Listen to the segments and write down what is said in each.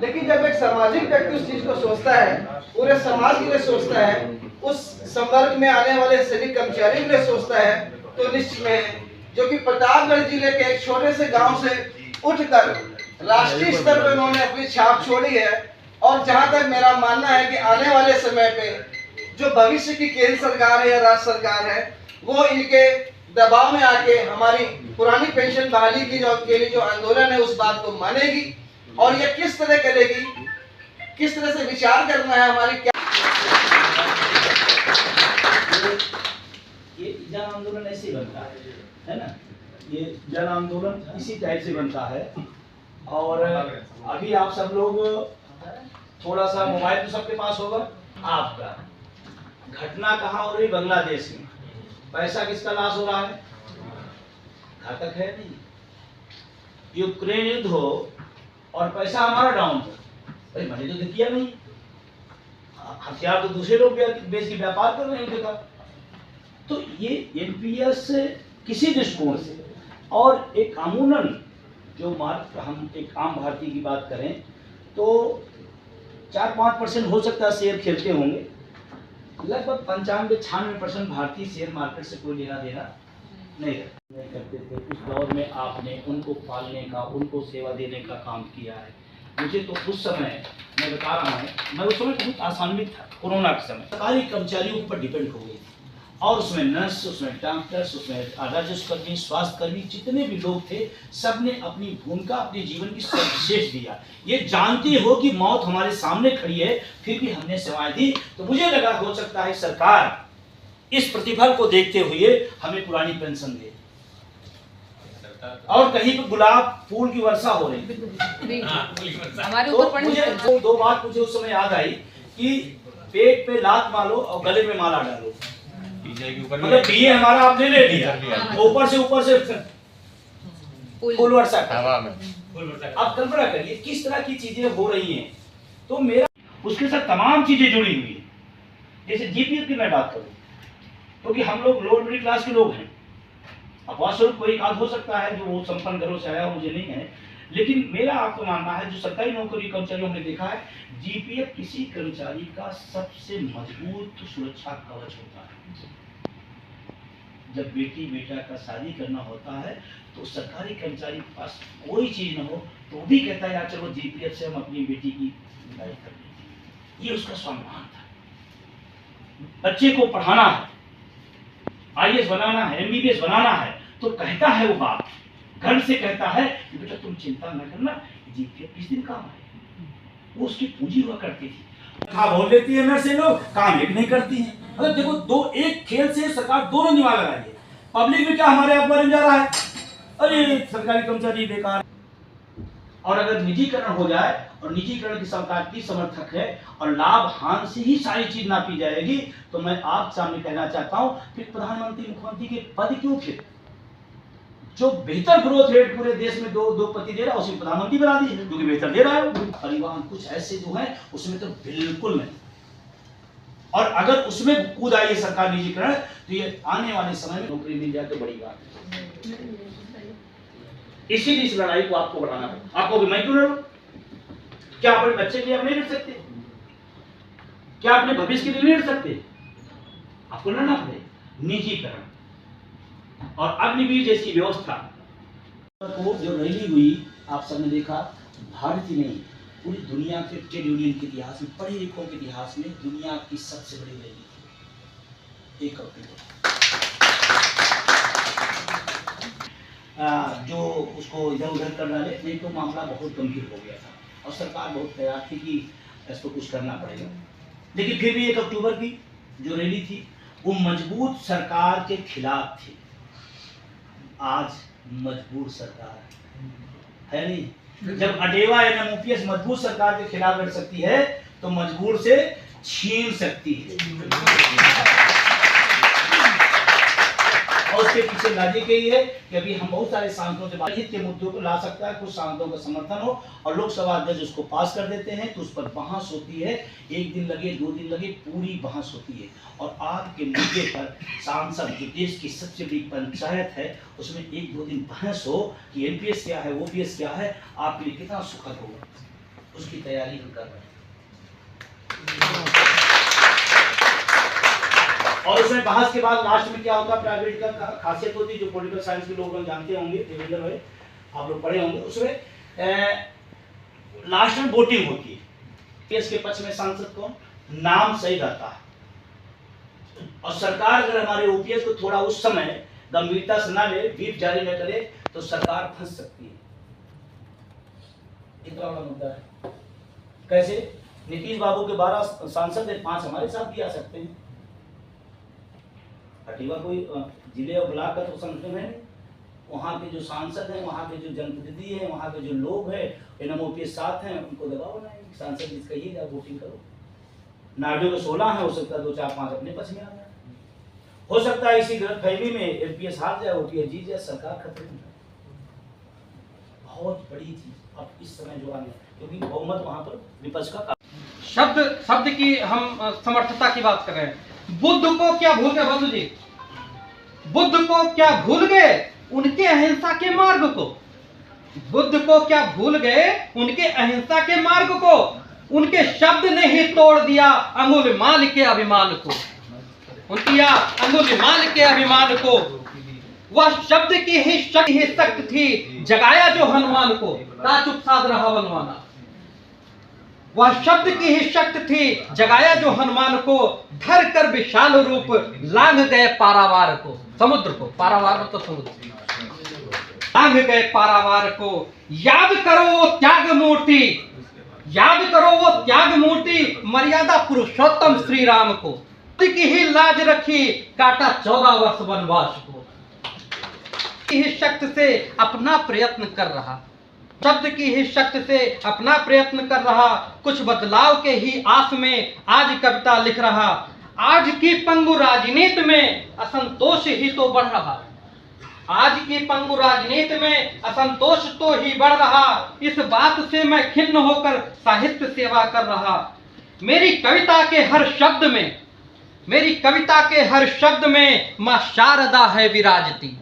लेकिन जब एक सामाजिक व्यक्ति उस चीज को सोचता है, पूरे समाज के लिए सोचता है, उस संवर्ग में आने वाले सभी कर्मचारियों के लिए सोचता है, तो निश्चित में जो कि प्रतापगढ़ जिले के एक छोटे से गांव से उठकर राष्ट्रीय स्तर पर उन्होंने अपनी छाप छोड़ी है। और जहां तक मेरा मानना है कि आने वाले समय पे जो भविष्य की केंद्र सरकार है या राज्य सरकार है, वो इनके दबाव में आके हमारी पुरानी पेंशन बहाली की के लिए जो आंदोलन है उस बात को मानेगी। और ये किस तरह करेगी, किस तरह से विचार करना है हमारी क्या। ये जन आंदोलन ऐसे ही बनता है ना, ये जन आंदोलन इसी टाइप से बनता है। और अभी आप सब लोग थोड़ा सा मोबाइल तो सबके पास होगा आपका, घटना कहाँ हो रही, बांग्लादेश में पैसा किसका लॉस हो रहा है, घातक है नहीं। यूक्रेन युद्ध हो और पैसा हमारा डाउन हो, भाई मैंने तो किया नहीं, हथियार तो दूसरे लोग बेच के व्यापार कर रहे हैं। तो ये एनपीएस किसी दृष्टिकोण से और एक कानूनन जो मार्ग, हम एक आम भारतीय की बात करें तो 4-5% हो सकता है शेयर खेलते होंगे, लगभग 95-96% भारतीय शेयर मार्केट से कोई लेना देना नहीं करते थे। उस दौर में आपने उनको पालने का, उनको सेवा देने का काम किया है। मुझे तो उस समय, मैं बता रहा हूँ, मैं उस समय बहुत आसान्वित था, कोरोना के समय सरकारी कर्मचारियों के ऊपर डिपेंड हो गई और उसमें नर्स, उसमें डॉक्टर्स, उसमें राजस्व कर्मी, स्वास्थ्य कर्मी, जितने भी लोग थे, सबने अपनी भूमिका, अपने जीवन की सर्वश्रेष्ठ दिया। ये जानते हो कि मौत हमारे सामने खड़ी है, फिर भी हमने सेवाएं दी। तो मुझे लगा हो सकता है सरकार इस प्रतिफल को देखते हुए हमें पुरानी पेंशन दे। और कहीं पर गुलाब फूल की वर्षा हो रही हमारे ऊपर। मुझे दो बात मुझे उस समय याद आई कि पेट पे लात मारो और गले में माला डालो। मतलब बीए हमारा आपने ले लिया, ऊपर से फूल वर्षा। अब कल्पना करिए किस तरह की चीजें हो रही हैं। तो मेरा उसके साथ तमाम चीजें जुड़ी हुई है। जैसे जीपीएफ की मैं बात करूं, क्योंकि हम लोग लोअर मिडिल क्लास के लोग हैं, अपवाद कोई आद हो सकता है जो वो संपन्न घरों से आया, मुझे नहीं है, लेकिन मेरा आपको मानना है जो सरकारी नौकरी कर्मचारियों ने देखा है, जीपीएफ किसी कर्मचारी का सबसे मजबूत सुरक्षा कवच होता है। जब बेटी बेटा का शादी करना होता है तो सरकारी कर्मचारी के पास कोई चीज न हो तो भी कहता है यार चलो जीपीएफ से हम अपनी बेटी की विदाई कर देंगे। ये उसका सम्मान था। बच्चे को पढ़ाना है, आईएएस बनाना है, एमबीबीएस बनाना है, तो कहता है वो बात, घर से कहता है कि बेटा तुम चिंता न करना, जीपीएफ किस दिन काम आएगा। वो उसकी पूंजी हुआ करती थी। बोल लेती है नर्सें लोग, काम एक नहीं करती हैं। मतलब देखो, दो एक खेल से सरकार दोनों दिमाग लगा रही है। पब्लिक में क्या हमारे अखबार में जा रहा है, अरे सरकारी कर्मचारी बेकार। और अगर निजीकरण हो जाए, और निजीकरण की सरकार की समर्थक है और लाभ हानि से ही सारी चीज नापी जाएगी, तो मैं आप सामने कहना चाहता हूं फिर प्रधानमंत्री मुख्यमंत्री के पद क्यों फिर? जो बेहतर ग्रोथ रेट पूरे देश में दो पति दे रहा है उसे प्रधानमंत्री बना दीजिए, क्योंकि बेहतर दे रहा है। परिवहन कुछ ऐसे जो है उसमें तो बिल्कुल नहीं। और अगर उसमें कूद आई सरकार निजीकरण, तो ये आने वाले समय में नौकरी मिल जाए तो बड़ी बात है। इसीलिए इस लड़ाई को आपको बढ़ाना है। आपको भी मैं क्यों लड़ूं? क्या अपने बच्चे के लिए आप नहीं लड़ सकते? क्या अपने भविष्य के लिए नहीं लड़ सकते? आपको लड़ना पड़ेगा। निजीकरण और अग्निवीर जैसी व्यवस्था को जो रैली हुई, आप सबने देखा, भारत ही नहीं पूरी दुनिया के ट्रेड यूनियन के इतिहास में, पढ़े लिखों के इतिहास में दुनिया की सबसे बड़ी रैली थी। 1 अक्टूबर जो उसको इधर उधर कर डाले, नहीं तो मामला बहुत गंभीर हो गया था और सरकार बहुत तैयार थी कि इसको कुछ करना पड़ेगा। लेकिन फिर भी 1 अक्टूबर की जो रैली थी वो मजबूत सरकार के खिलाफ थी। आज मजबूर सरकार है नहीं। जब अटेवा या यूपीएस मजबूत सरकार के खिलाफ लड़ सकती है तो मजबूर से छीन सकती है। और उसके पीछे लॉजिक यही है कि अभी हम बहुत सारे सांसदों से हित के मुद्दों को ला सकता है, कुछ सांसदों का समर्थन हो और लोकसभा अध्यक्ष उसको पास कर देते हैं तो उस पर बहस होती है। 1 दिन लगे, 2 दिन लगे, पूरी बहस होती है। और आपके मुद्दे पर सांसद, जो देश की सबसे बड़ी पंचायत है, उसमें 1-2 दिन बहस हो कि एनपीएस क्या है, ओपीएस क्या है, आपके लिए कितना सुखद होगा। उसकी तैयारी हम कर रहे हैं। और उसमें बहस के बाद लास्ट में क्या होता है, प्राइवेट का खासियत होती है, जो पॉलिटिकल साइंस के लोग जानते होंगे, देवेंद्र भाई आप लोग पढ़े होंगे, उसमें लास्ट में वोटिंग होती है। केस के पक्ष में सांसद कौन, नाम सही रहता है, और सरकार अगर हमारे ओपीएस को थोड़ा उस समय गंभीरता से ना ले, व्हीप जारी न करे, तो सरकार फंस सकती है। इतना बड़ा मुद्दा है। कैसे? नीतीश बाबू के 12 सांसद हैं, 5 हमारे साथ भी आ सकते हैं। हटीवा कोई जिले और ब्लॉक का तो संगठन है, वहाँ के जो सांसद हैं, वहाँ के जो जनप्रतिनिधि हैं, वहाँ के जो लोग हैं, एनएमओपीएस साथ हैं, उनको दबाव बनाएंगे, सांसद जिस कहिए जा वोटिंग करो। नायडू के 16 है, हो सकता है 2, 4, 5 अपने पक्ष में आ जाए, हो सकता है इसी गलतफहमी में एलपीएस हार जाए, ओपीएस जीत जाए, सरकार खतरे में। बहुत बड़ी चीज अब इस समय जो आने, क्योंकि बहुमत वहां पर विपक्ष का। शब्द की हम समर्थता की बात कर रहे हैं। बुद्ध को क्या भूल गए बंधु जी? बुद्ध को क्या भूल गए? उनके अहिंसा के मार्ग को। बुद्ध को क्या भूल गए? उनके अहिंसा के मार्ग को। उनके शब्द ने ही तोड़ दिया अंगुलिमाल के अभिमान को। उनकी अंगुलिमाल के अभिमान को। वह शब्द की ही शक्त थी, जगाया जो हनुमान को, ता चुप साध रहा बनवाना। वह शब्द की ही शक्त थी, जगाया जो हनुमान को, धर कर विशाल रूप लांघ गए पारावार को, समुद्र को। पारावार तो समुद्र, लांघ गए पारावार को। याद करो वो त्याग मूर्ति, याद करो वो त्याग मूर्ति, मर्यादा पुरुषोत्तम श्री राम को। की ही लाज रखी, काटा 14 वर्ष वनवास को। की ही शक्ति से अपना प्रयत्न कर रहा, शब्द की ही शक्ति से अपना प्रयत्न कर रहा, कुछ बदलाव के ही आस में आज कविता लिख रहा। आज की पंगु राजनीति में असंतोष ही तो बढ़ रहा, आज की पंगु राजनीति में असंतोष तो ही बढ़ रहा। इस बात से मैं खिन्न होकर साहित्य सेवा कर रहा। मेरी कविता के हर शब्द में, मेरी कविता के हर शब्द में मां शारदा है विराजती।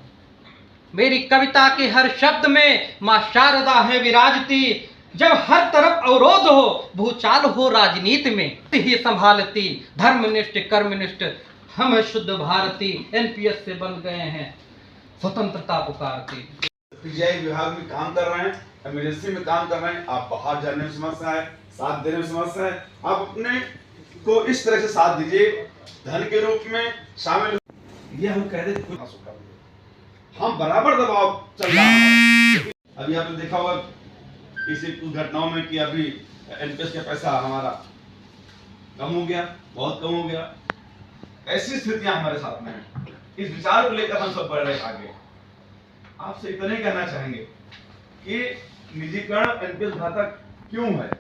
मेरी कविता के हर शब्द में मां शारदा है विराजती। जब हर तरफ अवरोध हो, भूचाल हो राजनीति में, ही संभालती। धर्मनिष्ठ कर्मनिष्ठ हम शुद्ध भारती, एनपीएस से बन गए हैं स्वतंत्रता पुकारती। पीजीआई विभाग में काम कर रहे हैं, इमरजेंसी में काम कर रहे हैं, आप बाहर जाने में समस्या है, साथ देने में समस्या है, आप अपने को इस तरह से साथ दीजिए, धन के रूप में शामिल। ये हम कह रहे थे, हम बराबर दबाव चल रहा है। अभी आपने देखा होगा किसी कुछ घटनाओं में कि अभी एनपीएस का पैसा हमारा कम हो गया, बहुत कम हो गया। ऐसी स्थितियां हमारे साथ में हैं। इस विचार को लेकर हम सब बढ़ रहे आगे। आपसे इतना ही कहना चाहेंगे कि निजीकरण एनपीएस घातक क्यों है?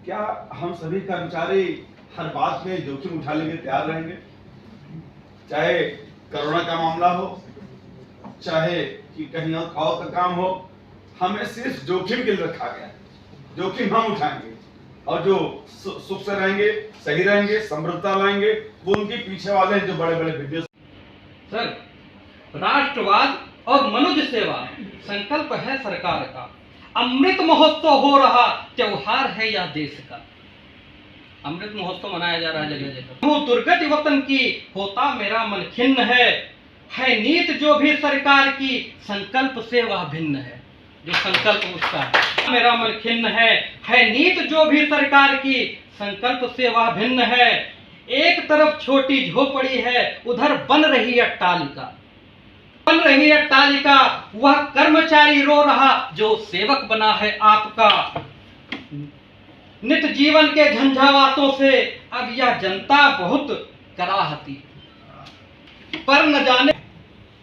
क्या हम सभी कर्मचारी हर बात में जोखिम उठाने के लिए तैयार रहेंगे? चाहे कोरोना का मामला हो, चाहे कि कहीं और का काम हो, हमें सिर्फ जोखिम के लिए रखा गया है। जोखिम हम उठाएंगे और जो सुख से रहेंगे, सही रहेंगे, समृद्धता लाएंगे, वो उनके पीछे वाले हैं जो बड़े बड़े वीडियो। सर, राष्ट्रवाद और मनुष्य सेवा संकल्प है सरकार का। अमृत महोत्सव हो रहा त्योहार है यह देश का। अमृत महोत्सव मनाया जा रहा है जगह जगह। वो दुर्गति वतन की होता मेरा मन खिन्न है नीत जो भी सरकार की संकल्प से वह भिन्न है। जो संकल्प उसका है, मेरा मन खिन्न है नीत जो भी सरकार की संकल्प से वह भिन्न है। एक तरफ छोटी झोपड़ी है, उधर बन रही अट्टालिका, बन रही अट्टालिका। वह कर्मचारी रो रहा जो सेवक बना है आपका। नित जीवन के झंझावातों से अब यह जनता बहुत कराहती, पर न जाने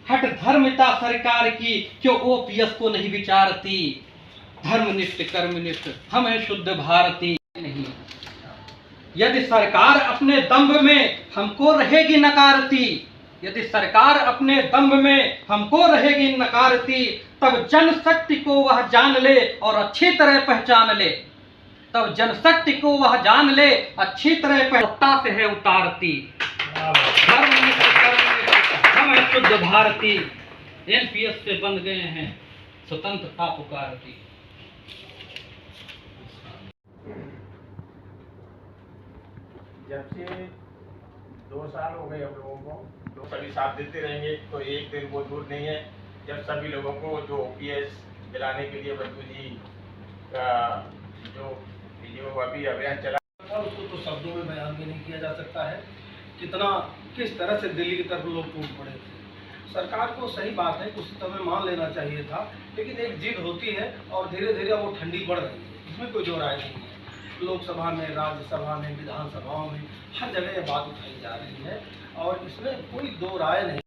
हट धर्मिता सरकार की क्यों ओपीएस को नहीं विचारती। धर्मनिष्ठ कर्मनिष्ठ हमें शुद्ध भारती नहीं। यदि सरकार अपने दंभ में हमको रहेगी नकारती, यदि सरकार अपने दंभ में हमको रहेगी नकारती, तब जनशक्ति को वह जान ले और अच्छी तरह पहचान ले। तब जनशक्ति को वह जान ले, अच्छी तरह पहचान से है उतारती। हम शुद्ध भारती, एनपीएस से बन गए हैं स्वतंत्रता पुकारती। जब से 2 साल हो गए हम लोगों को, तो सभी साथ देते रहेंगे। तो एक दिन वो दूर नहीं है जब सभी लोगों को जो OPS दिलाने के लिए बंधु जी का जो अभी अभियान चला था, उसको तो शब्दों में बयान भी नहीं किया जा सकता है। किस तरह से दिल्ली की तरफ लोग टूट पड़े थे। सरकार को सही बात है, कुछ समय मान लेना चाहिए था, लेकिन एक जिद होती है और धीरे धीरे वो ठंडी बढ़ रही है, इसमें कोई दो राय नहीं है। लोकसभा में, राज्यसभा में, विधानसभाओं में हर जगह ये बात उठाई जा रही है और इसमें कोई दो राय नहीं।